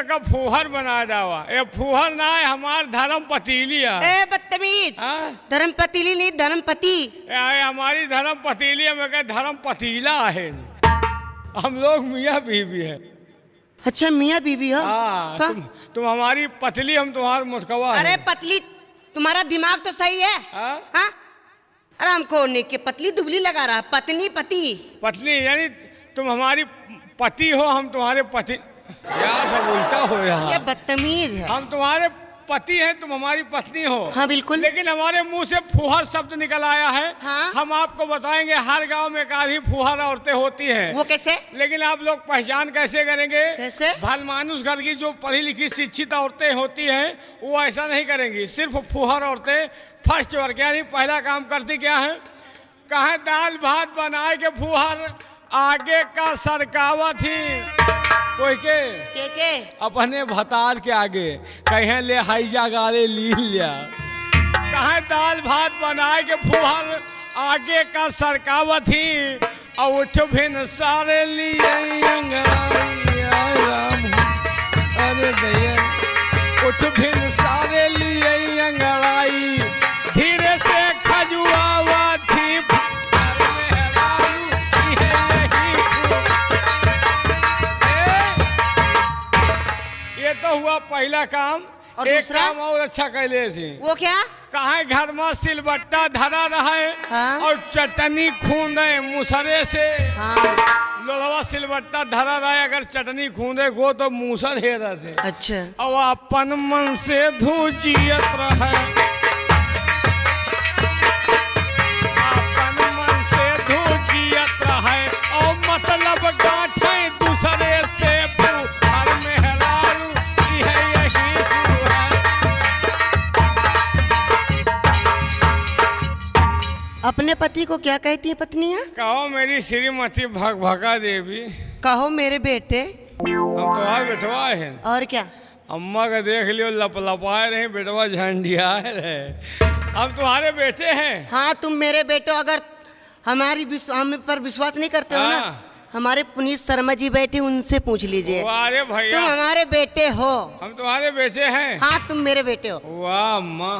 का फूहर बना दावा। ये फूहर ना है, हमार धर्म पतीली है। ए बदतमीज, धर्म पतीली नहीं धर्म पति। हमारी धर्म पतीली है, मैं धर्म पतीला है। हम लोग मियाँ बीवी है। अच्छा मियाँ बीवी हो? तुम हमारी पतली, हम तुम्हारे मुतकवा। अरे पतली, तुम्हारा दिमाग तो सही है। हाँ? अरे हमको के पतली दुबली लगा रहा। पत्नी पति पत्नी यानी तुम हमारी पति हो, हम तुम्हारे पति। यार सब उल्टा हो रहा। ये बदतमीज है। हम तुम्हारे पति हैं, तुम हमारी पत्नी हो। हाँ बिल्कुल। लेकिन हमारे मुंह से फूहर शब्द निकल आया है। हाँ? हम आपको बताएंगे, हर गांव में एक आधी फूहर औरतें होती हैं। वो कैसे? लेकिन आप लोग पहचान कैसे करेंगे? कैसे? भल मानुस घर की जो पढ़ी लिखी शिक्षित औरतें होती हैं वो ऐसा नहीं करेंगी। सिर्फ फूहर औरतें फर्स्ट वर्ग यानी पहला काम करती क्या है? कहे दाल भात बनाए के फूहर आगे का सरकावा थी। कोई के अपने भतार के आगे कहे ले हाईजा गाले ली लिया। कहे दाल भात बनाए के फूहर आगे का सरकावा थी और उठ भिन सारे लिए। अरे भैया उठ भिन सारे लिए अंगड़ाई धीरे से खजुआवा थी। ये तो हुआ पहला काम। और एक दूसरा काम और अच्छा कर ले थी। वो क्या? कहा घर में सिलबट्टा धरा रहे। हाँ? और चटनी खूंदे मुसरे से। हाँ? लोलवा सिलबट्टा धरा रहे, अगर चटनी खूंदे को तो मूसर हे रहे। अच्छा। और अपन मन से धूजियत रहे, अपन मन से धूजियत रहे और मतलब गांठे दूसरे से। अपने पति को क्या कहती है पत्नियां? कहो मेरी श्रीमती भगभगा देवी। कहो मेरे बेटे। हम तुम्हारे बेटवा है। और क्या? अम्मा का देख लियो लपलपाए रहे, बेटवा झंडियाए रहे। हम तुम्हारे बेटे हैं। हाँ तुम मेरे बेटे। अगर हमारी हम पर विश्वास नहीं करते हो ना, हमारे पुनीत शर्मा जी बैठे, उनसे पूछ लीजिए। अरे भैया तुम हमारे बेटे हो। हम तुम्हारे बेटे हैं। हाँ तुम मेरे बेटे हो। वाह अम्मा,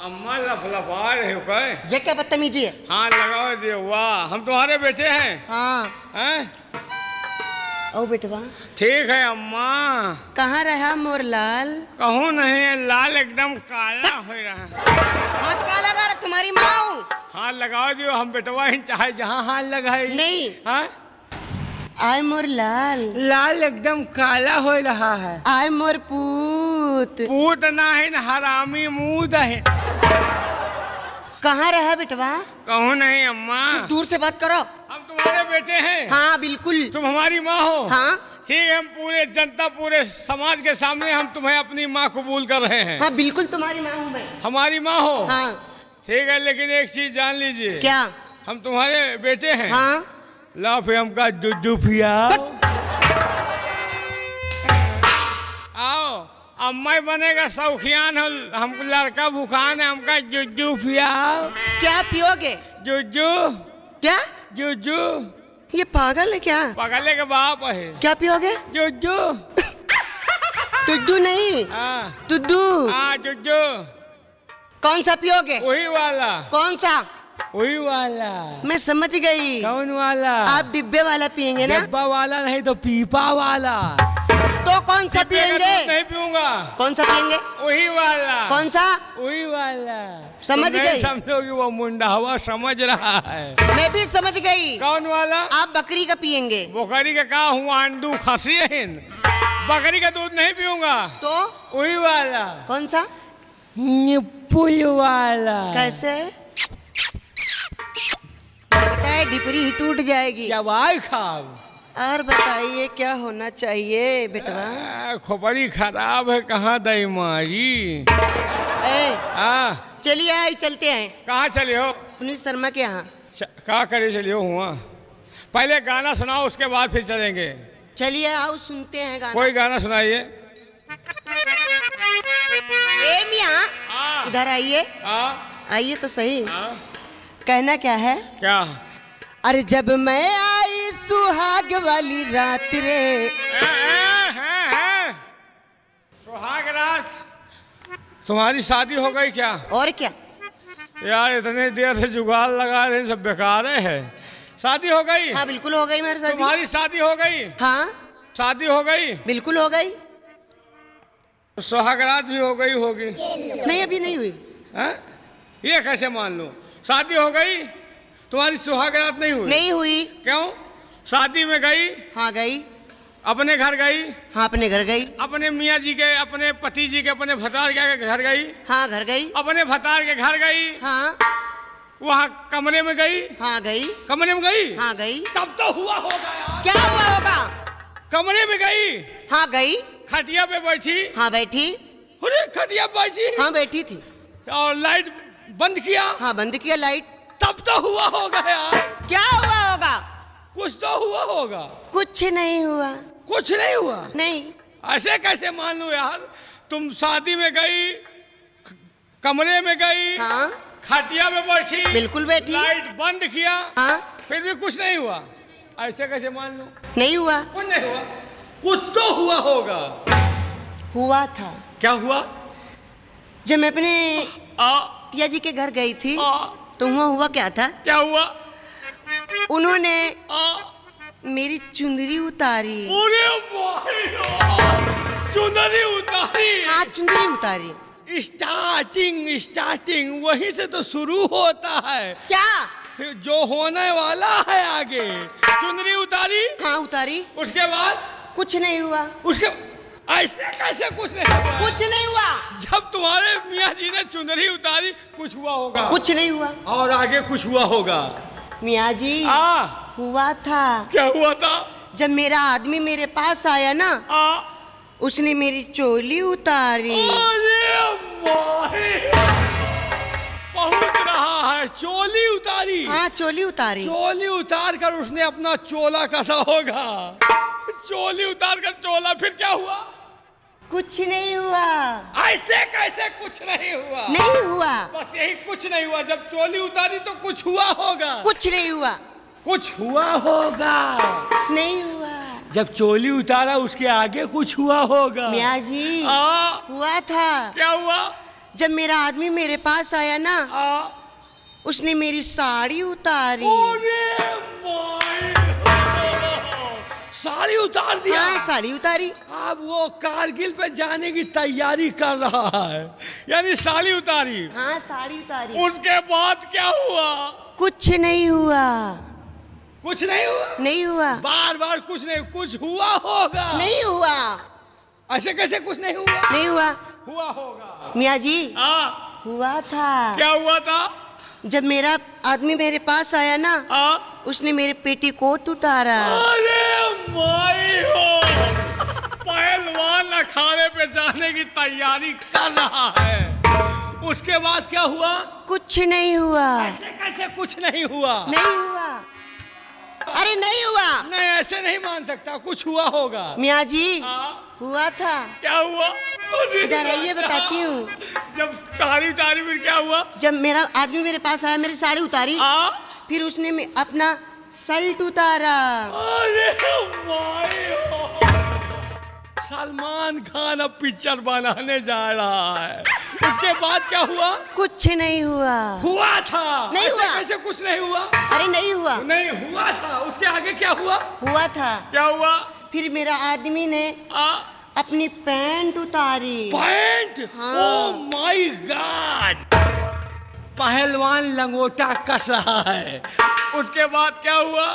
अम्मा लपलपा रहे हो क्या? ये क्या बदतमीजी है? हाँ लगाओ दे। वाह हम तुम्हारे बेटे हैं। हाँ हैं? ओ बेटवा ठीक है अम्मा। कहाँ रहा मोर लाल? कहूँ नहीं, लाल एकदम काला हो रहा। हाथ काला लगा तुम्हारी माँ। हाँ लगाओ दियो, हम बेटवा ही चाहे जहाँ हाथ लगाए। नहीं। हाँ? आय मोर लाल। लाल एकदम काला हो रहा है। आय मोर पूत। पूत ना है न हरामी मूद है। कहाँ रहा बेटवा? कहूँ नहीं अम्मा। दूर से बात करो। हम तुम्हारे बेटे हैं। हाँ बिल्कुल। तुम हमारी माँ हो। हाँ ठीक है, हम पूरे जनता पूरे समाज के सामने हम तुम्हें अपनी माँ कबूल कर रहे हैं। हाँ बिल्कुल तुम्हारी माँ हूँ मैं। हमारी माँ हो। हाँ ठीक है, लेकिन एक चीज जान लीजिए। क्या? हम तुम्हारे बेटे हैं। हाँ ला फिर हमका दूध पियाओ। आओ अम्मा बनेगा शौकियान हो, हमको लड़का भूखान है, हमका जुज्जू पियाओ। क्या पियोगे? जुज्जू। क्या? जुज्जू। ये पागल है क्या? पागल के बाप है। क्या पियोगे? जुज्जू। दुद्धू नहीं। हाँ दुद्धू। हाँ जुज्जू। कौन सा पियोगे? वही वाला। कौन सा? वही वाला। मैं समझ गई। कौन वाला? आप डिब्बे वाला पियेंगे ना? डिब्बा वाला नहीं तो पीपा वाला। तो कौन सा पियेंगे? नहीं पीऊंगा। कौन सा पियेंगे? वही वाला। कौन सा? वही वाला। समझ गई? समझोगी वो मुंडा हवा समझ रहा है। मैं भी समझ गई। कौन वाला? आप बकरी का पियेंगे। बकरी का क्या हुआ? अंडू खसी है, बकरी का दूध नहीं पीऊंगा। तो वही वाला। कौन सा? निपुल वाला। कैसे? लगता है डिपरी ही टूट जाएगी। जवाई खाओ। और बताइए क्या होना चाहिए बेटवा? खोपड़ी खराब है, कहाँ दई मारी। चलिए आई चलते हैं। कहाँ चले हो? पुनीत शर्मा के यहाँ। क्या करे चलिए हुआ? पहले गाना सुनाओ, उसके बाद फिर चलेंगे। चलिए आओ सुनते हैं गाना। कोई गाना सुनाइए। मियां इधर आइए। आइए तो सही। कहना क्या है? क्या? अरे जब मैं आई सुहाग वाली रात रे। तुम्हारी शादी हो गई क्या? और क्या? यार इतने देर से जुगाड़ लगा रहे सब बेकार है। शादी हो गई? हाँ बिल्कुल हो गई मेरी शादी। तुम्हारी शादी हो गई? हाँ शादी हो गई? बिल्कुल हो गई। सुहागरात भी हो गई होगी? नहीं अभी नहीं हुई। हैं? ये कैसे मान लो? शादी हो गई, तुम्हारी सुहागरात नहीं हुई? नहीं हुई। क्यों? शादी में गई? हाँ गई। अपने घर गई? हाँ अपने घर गई। अपने मियाँ जी के, अपने पति जी के, अपने भतार के घर गई? हाँ घर गई। अपने भतार के घर गई? हाँ। वहाँ कमरे में गई? हाँ गई। कमरे में गई? हाँ गई। तब तो हुआ होगा यार। क्या हुआ होगा? कमरे में गई? हाँ गई। खटिया पे बैठी? हाँ बैठी। अरे खटिया पे बैठी? हाँ बैठी थी। और लाइट बंद किया? हाँ बंद किया लाइट। तब तो हुआ होगा यार। क्या हुआ होगा? कुछ तो हुआ होगा। कुछ नहीं हुआ। कुछ नहीं हुआ? नहीं। ऐसे कैसे मान लो यार? तुम शादी में गई, कमरे में गई, हाँ खटिया में बैठी, बिल्कुल बैठी, लाइट बंद किया, हाँ फिर भी कुछ नहीं हुआ। ऐसे कैसे मान लो? नहीं हुआ। कुछ नहीं हुआ? कुछ तो हुआ होगा। हुआ था। क्या हुआ? जब मैं अपने आ, पिया जी के घर गई थी आ, तो वहाँ हुआ क्या था? क्या हुआ? उन्होंने आ, मेरी चुंदरी उतारी। अरे भाई, चुंदरी उतारी? हाँ चुंदरी उतारी। स्टार्टिंग वहीं से तो शुरू होता है। क्या? जो होने वाला है आगे। चुंदरी उतारी? हाँ उतारी। उसके बाद? कुछ नहीं हुआ। उसके ऐसे कैसे कुछ नहीं हुआ? कुछ नहीं हुआ। जब तुम्हारे मियाँ जी ने चुंदरी उतारी कुछ हुआ होगा। कुछ नहीं हुआ। और आगे कुछ हुआ होगा। मियाँ जी हुआ था। क्या हुआ था? जब मेरा आदमी मेरे पास आया ना, उसने मेरी चोली उतारी। अरे भाई, पहुंच रहा है। चोली उतारी? हाँ चोली उतारी। चोली उतार कर उसने अपना चोला कसा होगा। चोली उतार कर चोला, फिर क्या हुआ? कुछ नहीं हुआ। ऐसे कैसे कुछ नहीं हुआ? नहीं हुआ। बस यही कुछ नहीं हुआ। जब चोली उतारी तो कुछ हुआ होगा। कुछ नहीं हुआ। कुछ हुआ होगा। नहीं हुआ। जब चोली उतारा उसके आगे कुछ हुआ होगा। मियाँ जी हुआ था। क्या हुआ? जब मेरा आदमी मेरे पास आया ना, उसने मेरी साड़ी उतारी। साड़ी उतार दिया? हाँ साड़ी उतारी। अब वो कारगिल पे जाने की तैयारी कर रहा है, यानी साड़ी उतारी। हाँ साड़ी उतारी। उसके बाद क्या हुआ? कुछ नहीं हुआ। कुछ नहीं हुआ? नहीं हुआ। बार बार कुछ नहीं, कुछ हुआ होगा। नहीं हुआ। ऐसे कैसे कुछ नहीं हुआ? नहीं हुआ। हुआ होगा। मियाँ जी हुआ था। क्या हुआ था? जब मेरा आदमी मेरे पास आया ना, उसने मेरे पेटीकोट उतारा। अरे माई हो, पहलवान अखाड़े पे जाने की तैयारी कर रहा है। उसके बाद क्या हुआ? कुछ नहीं हुआ। ऐसे कैसे कुछ नहीं हुआ? नहीं हुआ। अरे नहीं हुआ। नहीं ऐसे नहीं मान सकता, कुछ हुआ होगा। मियाँ जी हुआ था। क्या हुआ? इधर आइए बताती हूँ। जब साड़ी उतारी फिर क्या हुआ? जब मेरा आदमी मेरे पास आया, मेरी साड़ी उतारी, फिर उसने अपना शर्ट उतारा। अरे माई हो, सलमान खान अब पिक्चर बनाने जा रहा है। उसके बाद क्या हुआ? कुछ नहीं हुआ। हुआ था। नहीं हुआ। कैसे कुछ नहीं हुआ? अरे नहीं हुआ। नहीं हुआ था। उसके आगे क्या हुआ? हुआ था। क्या हुआ? फिर मेरा आदमी ने अपनी पैंट उतारी। पैंट? ओह माय गॉड, पहलवान लंगोटा कस रहा है। उसके बाद क्या हुआ?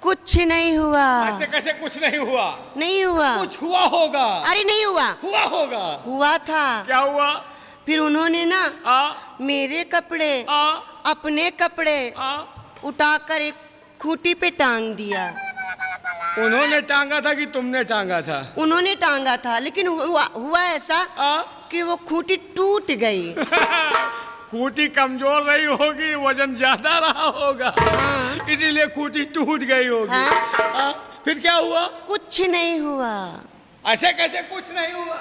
कुछ नहीं हुआ। ऐसे कैसे कुछ नहीं हुआ? नहीं हुआ। कुछ हुआ होगा। अरे नहीं हुआ। हुआ होगा। हुआ था। क्या हुआ? फिर उन्होंने ना मेरे कपड़े अपने कपड़े उठाकर एक खूंटी पे टांग दिया। उन्होंने टांगा था कि तुमने टांगा था? उन्होंने टांगा था, लेकिन हुआ ऐसा कि वो खूंटी टूट गई। खूंटी कमजोर रही होगी, वजन ज्यादा रहा होगा, इसीलिए खूंटी टूट गई होगी। फिर क्या हुआ? कुछ नहीं हुआ। ऐसे कैसे कुछ नहीं हुआ?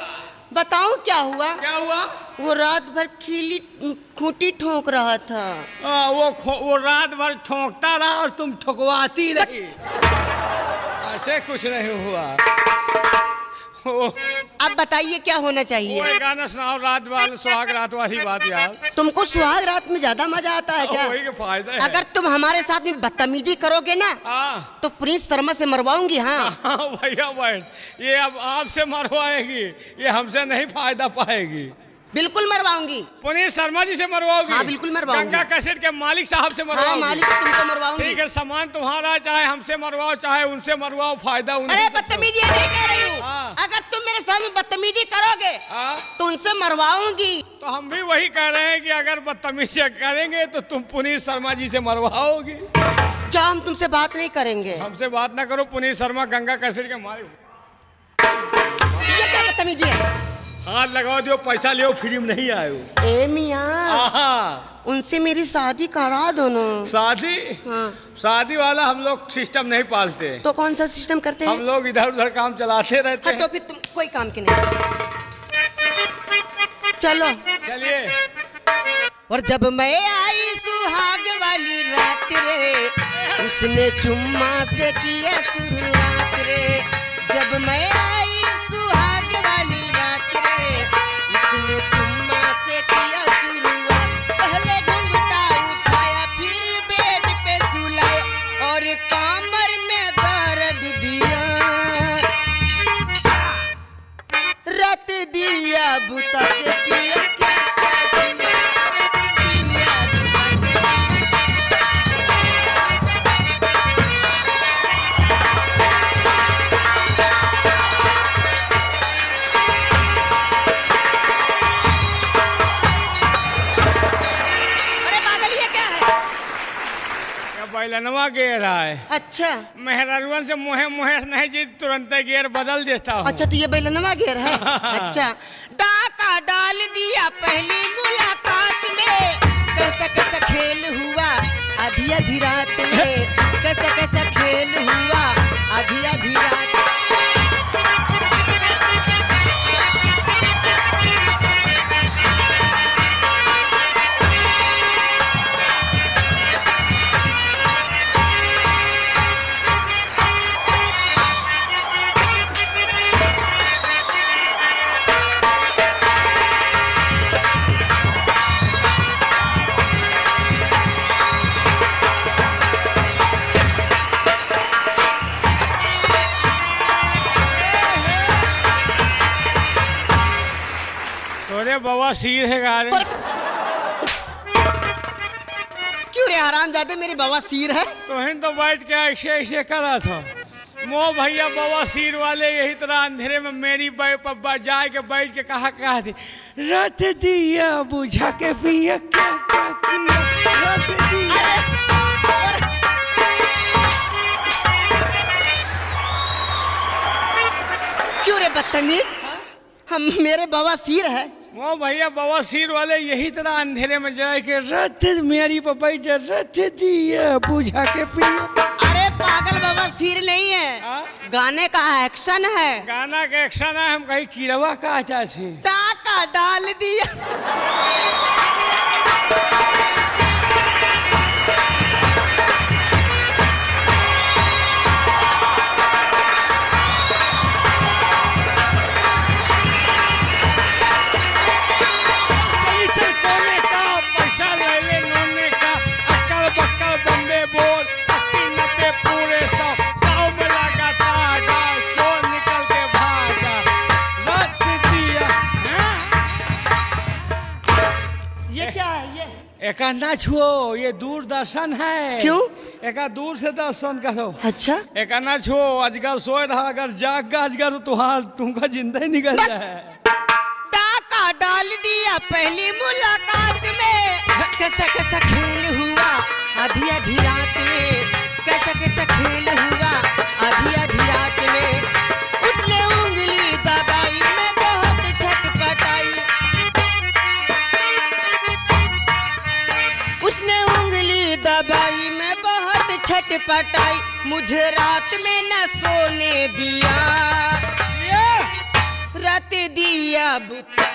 बताऊं क्या हुआ? क्या हुआ? वो रात भर खीली खूंटी ठोक रहा था। वो रात भर ठोकता रहा और तुम ठोकवाती रही। ऐसे कुछ नहीं हुआ। अब बताइए क्या होना वो चाहिए? एक गाना सुनाओ रात वाला, सुहाग रात वाली बात यार। तुमको सुहाग रात में ज्यादा मजा आता है क्या? वही के फायदा है। अगर तुम हमारे साथ में बदतमीजी करोगे ना हाँ तो प्रिंस शर्मा से मरवाऊंगी। हाँ हाँ भैया बैठ, ये अब आपसे मरवाएगी, ये हमसे नहीं फायदा पाएगी। बिल्कुल मरवाऊंगी। पुनीत शर्मा जी से मरवाओगी? हाँ, बिल्कुल मरवाऊंगी। गंगा कैसेट के मालिक साहब से हाँ मरवाओगी? मालिक से तुमको मरवाऊंगी। ठीक है, सामान तुम्हारा, चाहे हमसे मरवाओ चाहे उनसे मरवाओ, फायदा उन्हीं अरे से। बदतमीजी ये नहीं कह रही हूँ। हाँ। अगर तुम मेरे साथ में बदतमीजी करोगे हाँ, तो उनसे मरवाऊंगी। तो हम भी वही कह रहे हैं कि अगर बदतमीजी करेंगे तो तुम पुनीत शर्मा जी से मरवाओगी। क्या हम तुमसे बात नहीं करेंगे? हमसे बात ना करो, पुनीत शर्मा गंगा कैसेट के मालिक। ये क्या बदतमीजी है? हाथ लगाओ, दियो पैसा लियो, फ्री में नहीं आयो। ए मियाँ, उनसे मेरी शादी करा दो ना। शादी? हाँ। शादी वाला हम लोग सिस्टम नहीं पालते। तो कौन सा सिस्टम करते हम हैं? लोग इधर उधर काम चलाते रहते हाँ, हैं। तो फिर तुम कोई काम के नहीं। चलो। चलिए। और जब मैं आई सुहाग वाली रात रे, उसने चुम्मा से किया शुरुआत रे। जब मैं आई सुहाग वाली रात रे, उसने चुम्मा से किया शुरुआत। पहले घूंघटा उठाया, फिर बेड पे सुलाया और कमर में दर्द दिया। रात दिया बुता के पिया क्या क्या किया। बैलनवा गेर है। अच्छा मेहरारुअन से मोहे मोहे नहीं जी, तुरंत गेर बदल देता हूँ। अच्छा, तो ये बैलनवा गेर है। अच्छा, डाका डाल दिया पहली मुलाकात में। कैसा कैसा खेल हुआ आधी आधी रात में। कैसा कैसा खेल हुआ आधी आधी रात। तोरे बाबा सिर है गारे। क्यों रे हरामजादे, मेरे बवासीर है। तो हिंद तो बैठ के ऐसे ऐसे करा था। मो भैया बवासीर वाले यही तरह अंधेरे में मेरी पब्बा जाए के बैठ के कहा थी, रत दिया बुझा के पिया क्या क्या किया, रत दिया। क्यों रे बदतमीज, हम मेरे बवासीर है। मो भैया बवासीर वाले यही तरह अंधेरे में जाए के रत मेरी पब्बा रत दिया बुझा के पिया। अरे पागल, बवासीर नहीं है। हाँ? गाने का एक्शन है। गाना का एक्शन है, हम कहीं किरवा का चाहते। टाका डाल दिया। पैसा ले ले नोने का, अक्कल बक्कल बम्बे बोल, 80-90 पूरे 100 में लगा धागा, चोर निकल के भागा, रत दिया। ये क्या है ये? एका ना छुओ, ये दूरदर्शन है। क्यों? एका दूर से दर्शन करो। अच्छा, एका ना छुओ, अजगर सोए रहा, अगर जाग गा अजगर तुहार तुमका जिंदा ही निकल जाए। टाका डाल दिया पहली मुलाकात में। कैसा कैसा खेल हुआ आधी आधी रात में। कैसा कैसा खेल हुआ आधी आधी रात में। उसने उंगली दबाई, मैं बहुत छटपटाई। उसने उंगली दबाई, मैं बहुत छटपटाई। मुझे रात में न सोने दिया। रात दिया बुता।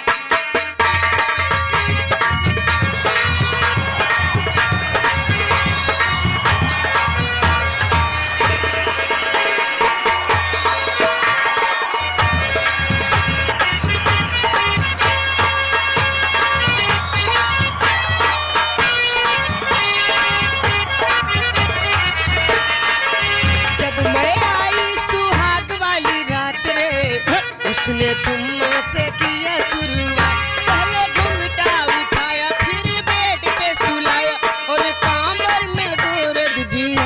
उसने चुम्मा से किया शुरुआत। पहले घूंघटा उठाया, फिर बेड पे सुलाया और कमर में दर्द दिया।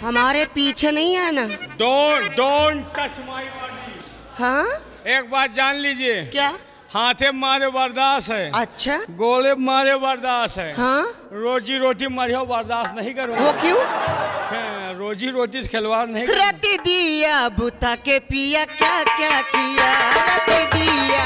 हमारे पीछे नहीं आना। Don't touch my body. हाँ, एक बात जान लीजिए, क्या? हाथे मारे बर्दाश्त है, अच्छा, गोले मारे बर्दाश्त है, हाँ, रोजी रोटी मारे बर्दाश्त नहीं करूँगा। वो क्यों? हाँ, रोजी रोटी से खिलवाड़ नहीं करूँगा। रत दिया बुता के पिया, क्या क्या किया, रत दिया